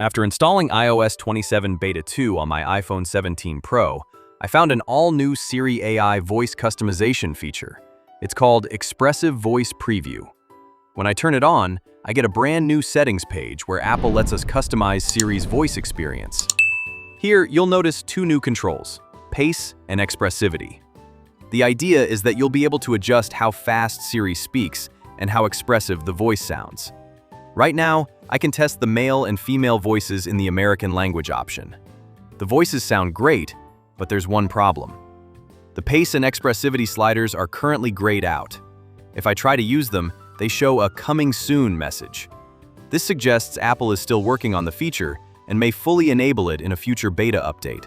After installing iOS 27 Beta 2 on my iPhone 17 Pro, I found an all-new Siri AI voice customization feature. It's called Expressive Voice Preview. When I turn it on, I get a brand new settings page where Apple lets us customize Siri's voice experience. Here, you'll notice two new controls, Pace and Expressivity. The idea is that you'll be able to adjust how fast Siri speaks and how expressive the voice sounds. Right now, I can test the male and female voices in the American language option. The voices sound great, but there's one problem. The Pace and Expressivity sliders are currently grayed out. If I try to use them, they show a "coming soon" message. This suggests Apple is still working on the feature and may fully enable it in a future beta update.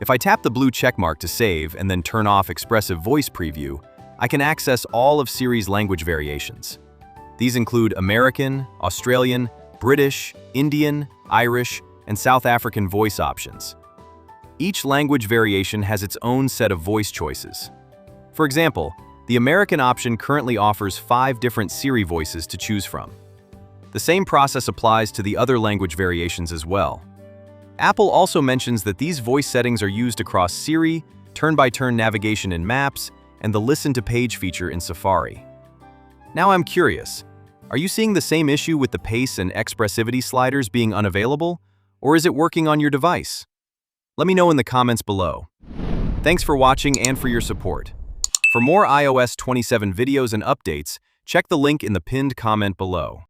If I tap the blue checkmark to save and then turn off Expressive Voice Preview, I can access all of Siri's language variations. These include American, Australian, British, Indian, Irish, and South African voice options. Each language variation has its own set of voice choices. For example, the American option currently offers 5 different Siri voices to choose from. The same process applies to the other language variations as well. Apple also mentions that these voice settings are used across Siri, turn-by-turn navigation in Maps, and the Listen to Page feature in Safari. Now I'm curious, are you seeing the same issue with the Pace and Expressivity sliders being unavailable, or is it working on your device? Let me know in the comments below. Thanks for watching and for your support. For more iOS 27 videos and updates, check the link in the pinned comment below.